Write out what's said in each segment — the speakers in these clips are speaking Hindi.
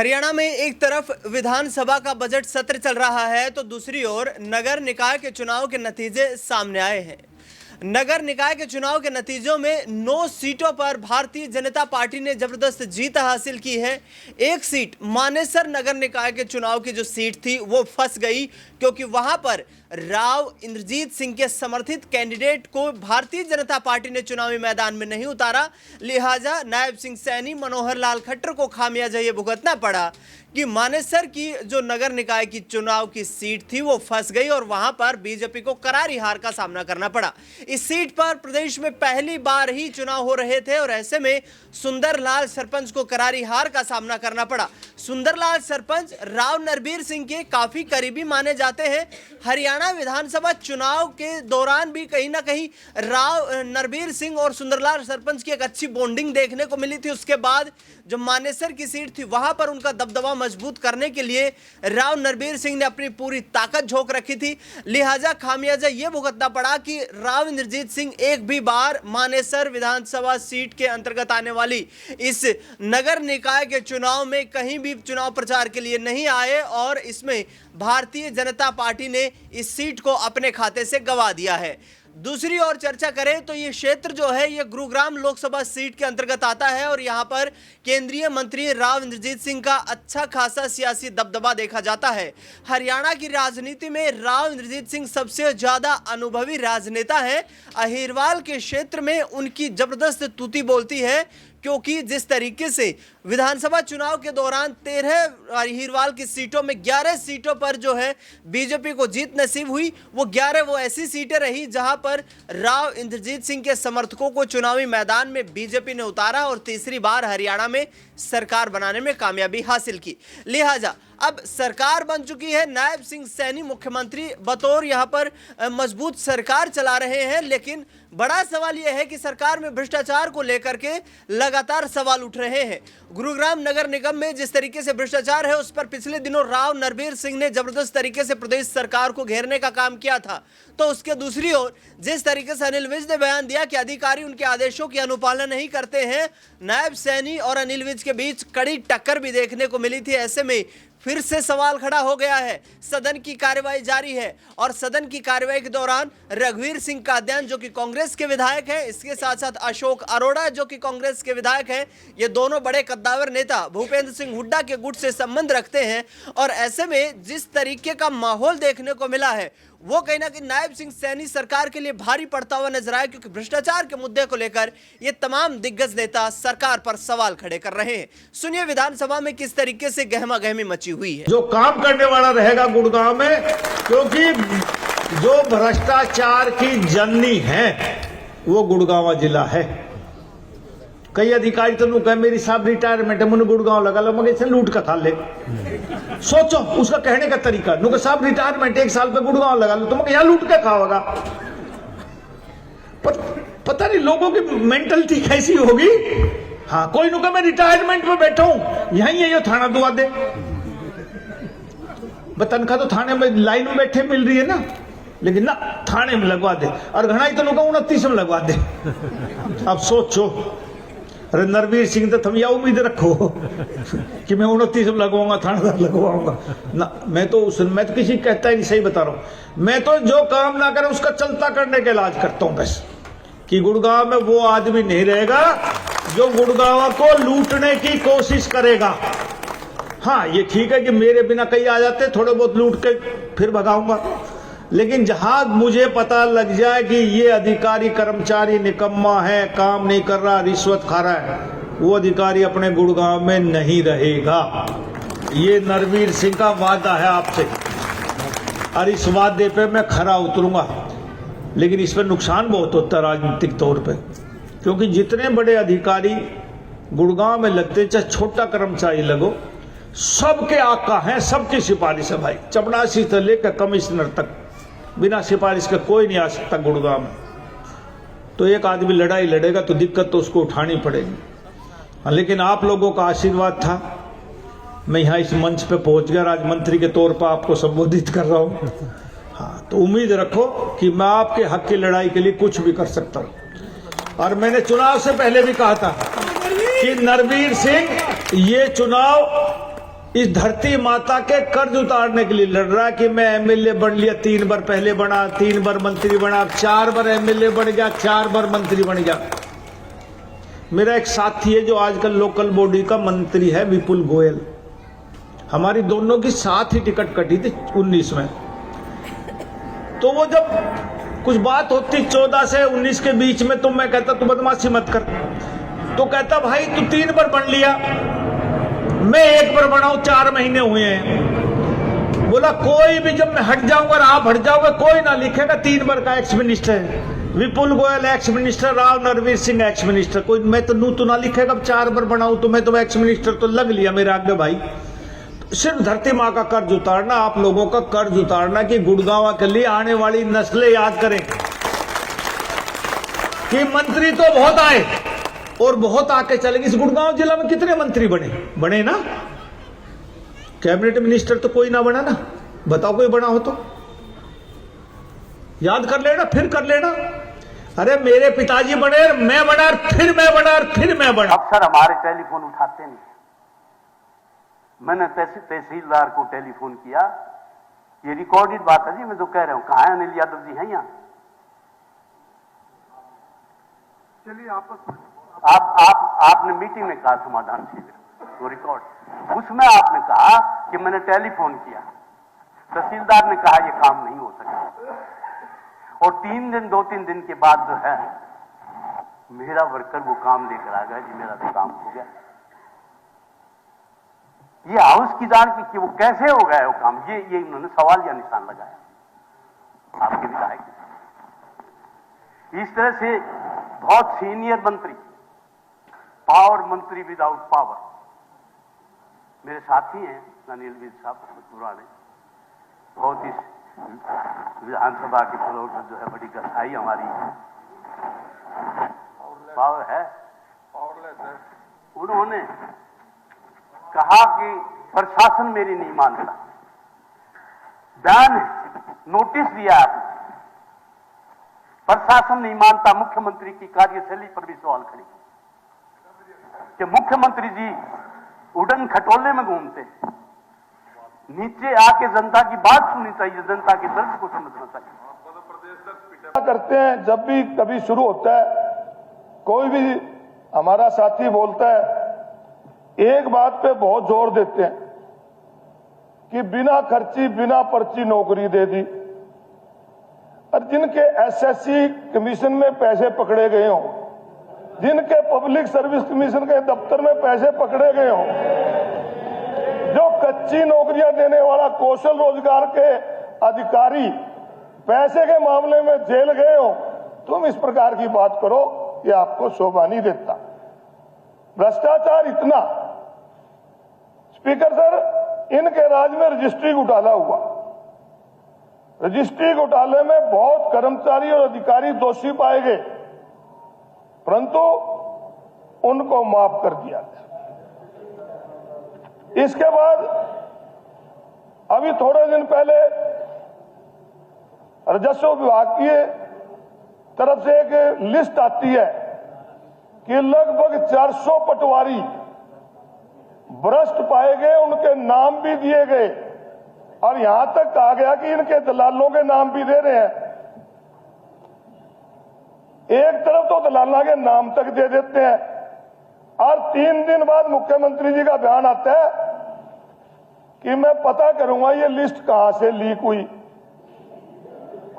हरियाणा में एक तरफ विधानसभा का बजट सत्र चल रहा है तो दूसरी ओर नगर निकाय के चुनाव के नतीजे सामने आए हैं। नगर निकाय के चुनाव के नतीजों में 9 सीटों पर भारतीय जनता पार्टी ने जबरदस्त जीत हासिल की है। एक सीट मानेसर नगर निकाय के चुनाव की जो सीट थी वो फंस गई, क्योंकि वहां पर राव इंद्रजीत सिंह के समर्थित कैंडिडेट को भारतीय जनता पार्टी ने चुनावी मैदान में नहीं उतारा। लिहाजा नायब सिंह सैनी मनोहर लाल खट्टर को खामियाजा ये भुगतना पड़ा कि मानेसर की जो नगर निकाय की चुनाव की सीट थी वो फंस गई और वहां पर बीजेपी को करारी हार का सामना करना पड़ा। इस सीट पर प्रदेश में पहली बार ही चुनाव हो रहे थे और ऐसे में सुंदरलाल सरपंच को करारी हार का सामना करना पड़ा। सुंदरलाल सरपंच राव नरबीर सिंह के काफी करीबी माने जाते हैं। हरियाणा विधानसभा चुनाव के दौरान भी कहीं ना कहीं राव नरबीर सिंह और सुंदरलाल सरपंच की एक अच्छी बॉन्डिंग देखने को मिली थी। उसके बाद जो मानेसर की सीट थी वहां पर उनका दबदबा मजबूत करने के लिए राव नरबीर सिंह ने अपनी पूरी ताकत झोंक रखी थी। लिहाजा खामियाजा यह भुगतना पड़ा कि राव इंद्रजीत सिंह एक भी बार मानेसर विधानसभा सीट के अंतर्गत आने वाली इस नगर निकाय के चुनाव में कहीं भी चुनाव प्रचार के लिए नहीं आए और इसमें भारतीय जनता पार्टी ने इस सीट को अपने खाते से गंवा दिया है। दूसरी ओर चर्चा करें तो ये क्षेत्र जो है ये गुरुग्राम लोकसभा सीट के अंतर्गत आता है और यहाँ पर केंद्रीय मंत्री राव इंद्रजीत सिंह का अच्छा खासा सियासी दबदबा देखा जाता है। हरियाणा की राजनीति में राव इंद्रजीत सिंह सबसे ज्यादा अनुभवी राजनेता है। अहिरवाल के क्षेत्र में उनकी जबरदस्त तूती बोलती है, क्योंकि जिस तरीके से विधानसभा चुनाव के दौरान 13 अहिरवाल की सीटों में 11 सीटों पर जो है बीजेपी को जीत नसीब हुई, वो 11 वो ऐसी सीटें रही जहां पर राव इंद्रजीत सिंह के समर्थकों को चुनावी मैदान में बीजेपी ने उतारा और तीसरी बार हरियाणा में सरकार बनाने में कामयाबी हासिल की। लिहाजा अब सरकार बन चुकी है। नायब सिंह सैनी मुख्यमंत्री बतौर यहां पर मजबूत सरकार चला रहे हैं, लेकिन बड़ा सवाल यह है कि सरकार में भ्रष्टाचार को लेकर के लगातार सवाल उठ रहे हैं। गुरुग्राम नगर निगम में जिस तरीके से भ्रष्टाचार है उस पर पिछले दिनों राव नरबीर सिंह ने जबरदस्त तरीके से प्रदेश सरकार को घेरने का काम किया था, तो उसके दूसरी ओर जिस तरीके से अनिल विज ने बयान दिया कि अधिकारी उनके आदेशों की अनुपालना नहीं करते हैं, नायब सैनी और अनिल विज के बीच कड़ी टक्कर भी देखने को मिली थी। ऐसे में फिर से सवाल खड़ा हो गया है। सदन की कार्यवाही जारी है और सदन की कार्यवाही के दौरान रघुवीर सिंह काद्यान जो कि कांग्रेस के विधायक हैं, इसके साथ साथ अशोक अरोड़ा जो कि कांग्रेस के विधायक हैं, ये दोनों बड़े कद्दावर नेता भूपेंद्र सिंह हुड्डा के गुट से संबंध रखते हैं और ऐसे में जिस तरीके का माहौल देखने को मिला है वो कहीं ना कहीं नायब सिंह सैनी सरकार के लिए भारी पड़ता हुआ नजर आया, क्योंकि भ्रष्टाचार के मुद्दे को लेकर ये तमाम दिग्गज नेता सरकार पर सवाल खड़े कर रहे हैं। सुनिए विधानसभा में किस तरीके से गहमा गहमी मची हुई है। जो काम करने वाला रहेगा गुड़गांव में, क्योंकि जो भ्रष्टाचार की जननी है वो गुड़गांव जिला है। कई अधिकारी तो कहे मेरी साहब रिटायरमेंट है, मुझे गुड़गांव लगा लो, मगर इसे लूट का खा ले। सोचो उसका कहने का तरीका, नुके साहब रिटायरमेंट 1 साल पे गुड़गांव लगा लो, तुम यहां लूट के खाओगा। पता नहीं लोगों की मेंटलिटी कैसी होगी। हाँ, कोई नुका मैं रिटायरमेंट में बैठा हूं, यहीं है, थाना दुआ दे। तनख्वाह तो थाने में लाइन में बैठे मिल रही है ना, लेकिन ना थाने में लगवा दे और घनाई तो नुका 29 में लगवा दे। अब सोचो, अरे नरबीर सिंह तो तुम यह उम्मीद रखो कि मैं 29 में लगवाऊंगा, थानेदार लगवाऊंगा ना। मैं तो किसी कहता ही नहीं, सही बता रहा हूं। मैं तो जो काम ना करे उसका चलता करने का इलाज करता हूं बस, कि गुड़गांव में वो आदमी नहीं रहेगा जो गुड़गांव को लूटने की कोशिश करेगा। हाँ, ये ठीक है कि मेरे बिना कई आ जाते, थोड़े बहुत लूट के फिर भगाऊंगा, लेकिन जहां मुझे पता लग जाए कि ये अधिकारी कर्मचारी निकम्मा है, काम नहीं कर रहा, रिश्वत खा रहा है, वो अधिकारी अपने गुड़गांव में नहीं रहेगा। ये नरबीर सिंह का वादा है आपसे और इस वादे पे मैं खरा उतरूंगा। लेकिन इस पर नुकसान बहुत होता है राजनीतिक तौर पे, क्योंकि जितने बड़े अधिकारी गुड़गांव में लगते, चाहे छोटा कर्मचारी लगो, सबके आका हैं, सबकी सिफारिश है भाई। चपरासी से लेकर कमिश्नर तक बिना सिफारिश के कोई नहीं आ सकता गुड़गांव में। तो एक आदमी लड़ाई लड़ेगा तो दिक्कत तो उसको उठानी पड़ेगी। लेकिन आप लोगों का आशीर्वाद था, मैं यहाँ इस मंच पे पहुंच गया, राजमंत्री के तौर पर आपको संबोधित कर रहा हूँ। हाँ, तो उम्मीद रखो कि मैं आपके हक की लड़ाई के लिए कुछ भी कर सकता हूँ। और मैंने चुनाव से पहले भी कहा था कि नरबीर सिंह ये चुनाव इस धरती माता के कर्ज उतारने के लिए लड़ रहा है कि मैं एमएलए बन लिया, 3 बार पहले बना, 3 बार मंत्री बना, 4 बार एमएलए बन गया, 4 बार मंत्री बन गया। मेरा एक साथी है जो आजकल लोकल बॉडी का मंत्री है, विपुल गोयल। हमारी दोनों की साथ ही टिकट कटी थी 19 में। तो वो जब कुछ बात होती 14 से 19 के बीच में, तो मैं कहता तू बदमाशी मत कर, तो कहता भाई तू 3 बार बन लिया, मैं 1 बार बनाऊं, 4 महीने हुए हैं। बोला कोई भी, जब मैं हट जाऊंगा और आप हट जाओगे, कोई ना लिखेगा 3 बार का एक्स मिनिस्टर है। Vipul Goyal ex minister, Rao Narveer Singh ex minister, कोई मैं तो ना लिखेगा। 4 बार बनाऊं तो मैं तो एक्स मिनिस्टर तो लग लिया मेरे आगे भाई। सिर्फ धरती माँ का कर्ज उतारना, आप लोगों का कर्ज उतारना कि गुड़गांव के लिए आने वाली नस्लें याद करें कि मंत्री तो बहुत आए और बहुत आके चले गए। इस गुड़गांव जिला में कितने मंत्री बने ना? कैबिनेट मिनिस्टर तो कोई ना बना ना, बताओ कोई बना हो तो याद कर लेना, फिर कर लेना। अरे मेरे पिताजी बने, मैं बना, फिर मैं बना, फिर मैं बना। अक्सर हमारे टेलीफोन उठाते नहीं। मैंने तहसीलदार को टेलीफोन किया, ये रिकॉर्डेड बात है जी, मैं तो कह रहा हूं, कहां है अनिल यादव जी? हैं यहां? चलिए आपने मीटिंग में कहा समाधान शिविर, वो रिकॉर्ड, उसमें आपने कहा कि मैंने टेलीफोन किया, तहसीलदार ने कहा ये काम नहीं हो सकता, और 2-3 दिन के बाद जो है मेरा वर्कर वो काम लेकर आ गया जी, मेरा तो काम हो गया। ये हाउस की जान की कि वो कैसे हो गया वो काम, ये उन्होंने सवाल या निशान लगाया आपके विधायक। इस तरह से बहुत सीनियर मंत्री, पावर मंत्री विदाउट पावर, मेरे साथी हैं अनिल विज साहब पुराने, बहुत इस विधानसभा के फ्लोर पर जो है बड़ी गहराई हमारी पावर है। उन्होंने कहा कि प्रशासन मेरी नहीं मानता, बयान नोटिस दिया आपने, प्रशासन नहीं मानता, मुख्यमंत्री की कार्यशैली पर भी सवाल खड़े कि मुख्यमंत्री जी उड़न खटोले में घूमते, नीचे आके जनता की बात सुननी चाहिए, जनता के दर्द को समझना चाहिए। करते हैं जब भी कभी शुरू होता है, कोई भी हमारा साथी बोलता है, एक बात पे बहुत जोर देते हैं कि बिना खर्ची बिना पर्ची नौकरी दे दी, और जिनके एसएससी कमीशन में पैसे पकड़े गए हों, जिनके पब्लिक सर्विस कमीशन के दफ्तर में पैसे पकड़े गए हों, जो कच्ची नौकरियां देने वाला कौशल रोजगार के अधिकारी पैसे के मामले में जेल गए हो, तुम इस प्रकार की बात करो, ये आपको शोभा नहीं देता। भ्रष्टाचार इतना, स्पीकर सर, इनके राज में रजिस्ट्री घोटाला हुआ, रजिस्ट्री घोटाले में बहुत कर्मचारी और अधिकारी दोषी पाए गए, परंतु उनको माफ कर दिया गया। इसके बाद अभी थोड़े दिन पहले राजस्व विभाग की तरफ से एक लिस्ट आती है कि लगभग 400 पटवारी भ्रष्ट पाए गए, उनके नाम भी दिए गए, और यहां तक कहा गया कि इनके दलालों के नाम भी दे रहे हैं। एक तरफ तो दलालों के नाम तक दे देते हैं, और 3 दिन बाद मुख्यमंत्री जी का बयान आता है कि मैं पता करूंगा ये लिस्ट कहां से लीक हुई।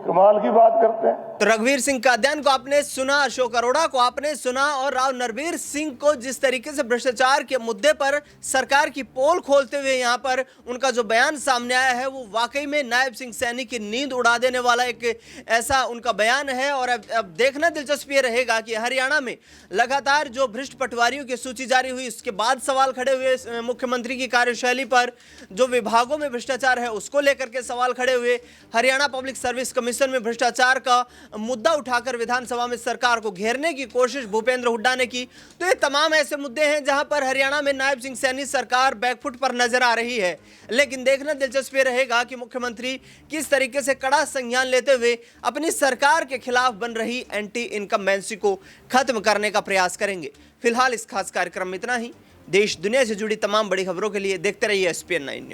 कमाल की बात करते हैं। तो रघुवीर सिंह काद्यान को आपने सुना, अशोक अरोड़ा को आपने सुना, और राव नरवीर सिंह को जिस तरीके से भ्रष्टाचार के मुद्दे पर सरकार की पोल खोलते हुए यहाँ पर उनका जो बयान सामने आया है, वो वाकई में नायब सिंह सैनी की नींद उड़ा देने वाला एक ऐसा उनका बयान है। और अब देखना दिलचस्प ये रहेगा कि हरियाणा में लगातार जो भ्रष्ट पटवारियों की सूची जारी हुई, उसके बाद सवाल खड़े हुए मुख्यमंत्री की कार्यशैली पर, जो विभागों में भ्रष्टाचार है उसको लेकर के सवाल खड़े हुए, हरियाणा पब्लिक सर्विस कमीशन में भ्रष्टाचार का मुद्दा उठाकर विधानसभा में सरकार को घेरने की कोशिश भूपेंद्र हुड्डा ने की। तो ये तमाम ऐसे मुद्दे हैं जहां पर हरियाणा में नायब सिंह सैनी सरकार बैकफुट पर नजर आ रही है। लेकिन देखना दिलचस्प रहेगा कि मुख्यमंत्री किस तरीके से कड़ा संज्ञान लेते हुए अपनी सरकार के खिलाफ बन रही एंटी इनकमबेंसी को खत्म करने का प्रयास करेंगे। फिलहाल इस खास कार्यक्रम में इतना ही। देश दुनिया से जुड़ी तमाम बड़ी खबरों के लिए देखते रहिए SPN 9 न्यूज़।